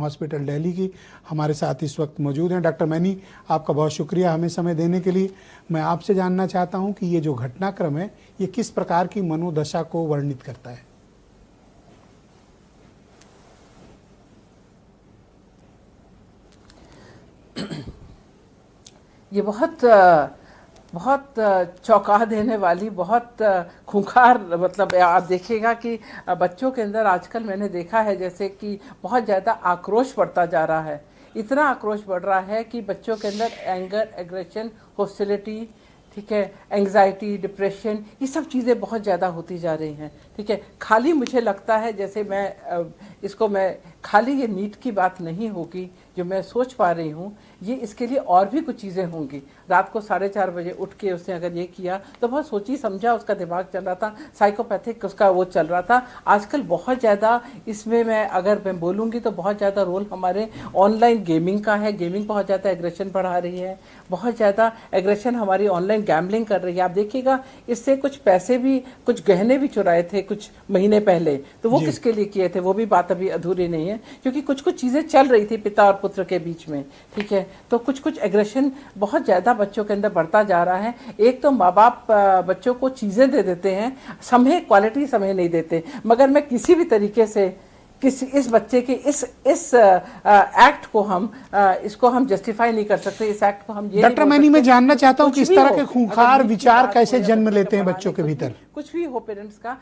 Hospital Delhi की हमारे साथ इस वक्त मौजूद हैं। डॉक्टर मैनी, आपका बहुत शुक्रिया हमें समय देने के लिए। मैं आपसे जानना चाहता हूं कि ये जो घटनाक्रम है ये किस प्रकार की मनोदशा को वर्णित करता है? ये बहुत बहुत चौंका देने वाली, बहुत खूंखार, मतलब आप देखिएगा कि बच्चों के अंदर आजकल मैंने देखा है जैसे कि बहुत ज़्यादा आक्रोश बढ़ता जा रहा है। इतना आक्रोश बढ़ रहा है कि बच्चों के अंदर एंगर, एग्रेशन, हॉस्टिलिटी, ठीक है, एंग्जाइटी, डिप्रेशन, ये सब चीज़ें बहुत ज़्यादा होती जा रही हैं। ठीक है, खाली मुझे लगता है जैसे मैं खाली ये नीट की बात नहीं होगी जो मैं सोच पा रही हूँ, ये इसके लिए और भी कुछ चीज़ें होंगी। रात को 4:30 बजे उठ के उसने अगर ये किया तो बहुत सोची समझा उसका दिमाग चल रहा था, साइकोपैथिक उसका वो चल रहा था। आजकल बहुत ज़्यादा इसमें अगर मैं बोलूँगी तो बहुत ज़्यादा रोल हमारे ऑनलाइन गेमिंग का है। गेमिंग बहुत ज़्यादा एग्रेशन बढ़ा रही है, बहुत ज़्यादा एग्रेशन हमारी ऑनलाइन गैम्बलिंग कर रही है। आप देखिएगा इससे कुछ पैसे भी, कुछ गहने भी चुराए थे कुछ महीने पहले, तो वो किसके लिए किए थे वो भी बात अभी अधूरी नहीं है, क्योंकि कुछ कुछ चीज़ें चल रही थी पिता और पुत्र के बीच में। ठीक है, तो कुछ कुछ एग्रेशन बहुत ज़्यादा बच्चों के अंदर बढ़ता जा रहा है। एक तो माँ बाप बच्चों को चीज़ें दे देते हैं, समय क्वालिटी समय नहीं देते, मगर मैं किसी भी तरीके से इस बच्चे के इस एक्ट को इसको हम जस्टिफाई नहीं कर सकते। इस एक्ट को हम ये डॉक्टर मैनी, मैं जानना चाहता हूँ कि इस तरह के खूंखार विचार कैसे जन्म लेते हैं बच्चों के भीतर? कुछ भी हो पेरेंट्स का,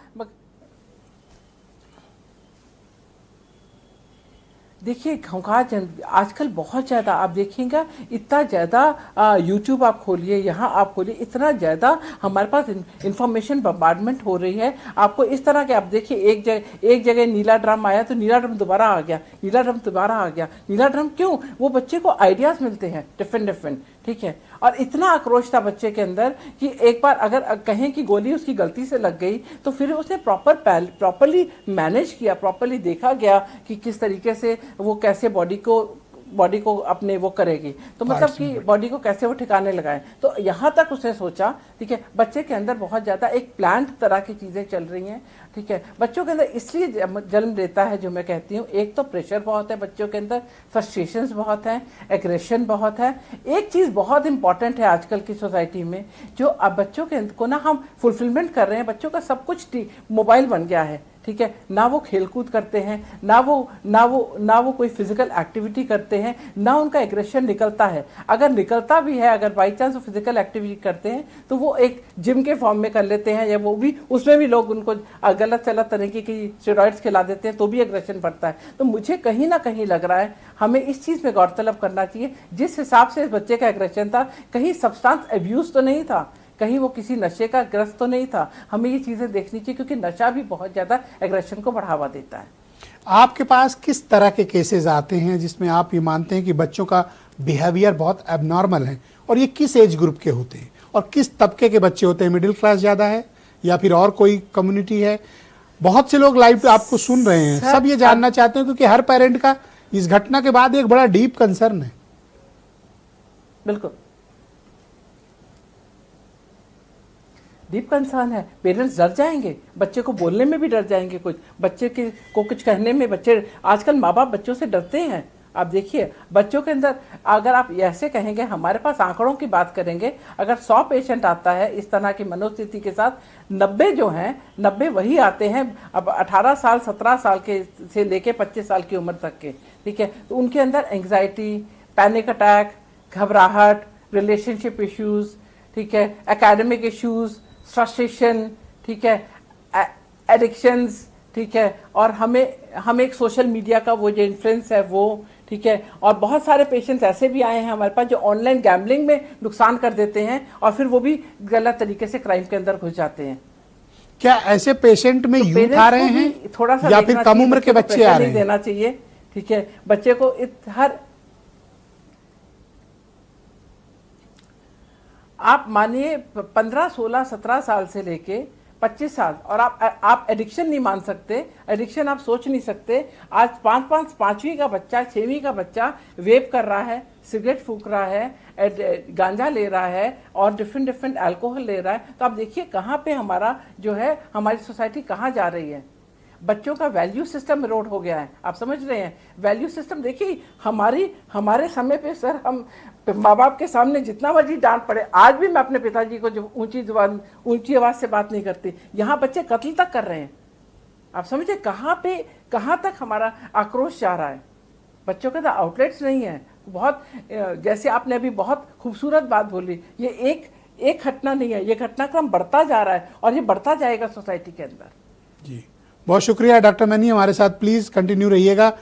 देखिए खूंखार आजकल बहुत ज़्यादा आप देखिएगा, इतना ज़्यादा यूट्यूब आप खोलिए, यहाँ आप खोलिए, इतना ज़्यादा हमारे पास इंफॉर्मेशन बम्बार्डमेंट हो रही है। आपको इस तरह के, आप देखिए एक जगह नीला ड्रम आया तो नीला ड्रम दोबारा आ गया, नीला ड्रम दोबारा आ गया, नीला ड्रम क्यों? वो बच्चे को आइडियाज़ मिलते हैं डिफरेंट। ठीक है, और इतना आक्रोश था बच्चे के अंदर कि एक बार अगर कहें कि गोली उसकी गलती से लग गई तो फिर उसने प्रॉपरली मैनेज किया, प्रॉपरली देखा गया कि किस तरीके से वो कैसे बॉडी को अपने वो करेगी, तो मतलब कि बॉडी को कैसे वो ठिकाने लगाए। तो यहाँ तक उसने सोचा। ठीक है, बच्चे के अंदर बहुत ज़्यादा एक प्लान्ड तरह की चीज़ें चल रही हैं। ठीक है, बच्चों के अंदर इसलिए जन्म लेता है जो मैं कहती हूँ, एक तो प्रेशर बहुत है बच्चों के अंदर, फ्रस्ट्रेशंस बहुत हैं, एग्रेशन बहुत है। एक चीज़ बहुत इंपॉर्टेंट है आजकल की सोसाइटी में, जो अब बच्चों के को ना हम फुलफिलमेंट कर रहे हैं, बच्चों का सब कुछ मोबाइल बन गया है। ठीक है, ना वो खेलकूद करते हैं, ना वो कोई फिजिकल एक्टिविटी करते हैं, ना उनका एग्रेशन निकलता है। अगर निकलता भी है, अगर बाई चांस वो फिजिकल एक्टिविटी करते हैं तो वो एक जिम के फॉर्म में कर लेते हैं, या वो भी उसमें भी लोग उनको गलत तरीके की स्टेरॉइड्स खिला देते हैं, तो भी एग्रेशन बढ़ता है। तो मुझे कहीं ना कहीं लग रहा है हमें इस चीज़ में गौरतलब करना चाहिए, जिस हिसाब से इस बच्चे का एग्रेशन था, कहीं सब्सटेंस एब्यूज तो नहीं था, कहीं वो किसी नशे का ग्रस्त तो नहीं था। हमें ये चीज़ें देखनी चाहिए, क्योंकि नशा भी बहुत ज़्यादा एग्रेशन को बढ़ावा देता है। आपके पास किस तरह के केसेस आते हैं जिसमें आप ये मानते हैं कि बच्चों का बिहेवियर बहुत एबनॉर्मल है, और ये किस एज ग्रुप के होते हैं और किस तबके के बच्चे होते हैं? मिडिल क्लास ज़्यादा है या फिर और कोई कम्युनिटी है? बहुत से लोग लाइव आपको सुन रहे हैं, सब ये जानना चाहते हैं, क्योंकि हर पेरेंट का इस घटना के बाद एक बड़ा डीप कंसर्न है। बिल्कुल डीप कंसर्न है। पेरेंट्स डर जाएंगे, बच्चे को बोलने में भी डर जाएंगे, कुछ बच्चे को कुछ कहने में। बच्चे आजकल माँ बाप बच्चों से डरते हैं। आप देखिए बच्चों के अंदर, अगर आप ऐसे कहेंगे, हमारे पास आंकड़ों की बात करेंगे, अगर 100 पेशेंट आता है इस तरह की मनोस्थिति के साथ, 90 जो हैं 90 वही आते हैं अब 18 साल 17 साल के से लेके 25 साल की उम्र तक के। ठीक है, तो उनके अंदर एंग्जाइटी, पैनिक अटैक, घबराहट, रिलेशनशिप इश्यूज, ठीक है, एकेडमिक इश्यूज, फ्रस्ट्रेशन, ठीक है, एडिक्शंस, ठीक है, और हमें एक सोशल मीडिया का वो जो इन्फ्लुएंस है वो, ठीक है, और बहुत सारे पेशेंट्स ऐसे भी आए हैं हमारे पास जो ऑनलाइन गैम्बलिंग में नुकसान कर देते हैं और फिर वो भी गलत तरीके से क्राइम के अंदर घुस जाते हैं। क्या ऐसे पेशेंट में यूथ आ रहे हैं थोड़ा सा, या फिर कम उम्र के बच्चे आ रहे हैं? देना चाहिए। ठीक है, बच्चे को आप मानिए 15, 16, 17 साल से लेके 25 साल, और आप एडिक्शन नहीं मान सकते, एडिक्शन आप सोच नहीं सकते। आज 5वीं का बच्चा, 6वीं का बच्चा वेप कर रहा है, सिगरेट फूक रहा है, गांजा ले रहा है और डिफरेंट अल्कोहल ले रहा है। तो आप देखिए कहाँ पे हमारा जो है, हमारी सोसाइटी कहाँ जा रही है। बच्चों का वैल्यू सिस्टम इरोड हो गया है। आप समझ रहे हैं, वैल्यू सिस्टम देखिए, हमारे समय पे सर, हम माँ बाप के सामने जितना मर्जी डांट पड़े, आज भी मैं अपने पिताजी को जो ऊंची आवाज से बात नहीं करती। यहाँ बच्चे कत्ल तक कर रहे हैं। आप समझे कहाँ तक हमारा आक्रोश जा रहा है। बच्चों के तो आउटलेट्स नहीं है। बहुत जैसे आपने अभी बहुत खूबसूरत बात बोली, ये एक घटना नहीं है, ये घटनाक्रम बढ़ता जा रहा है और ये बढ़ता जाएगा सोसाइटी के अंदर। जी, बहुत शुक्रिया डॉक्टर मैनी, हमारे साथ प्लीज कंटिन्यू रहिएगा।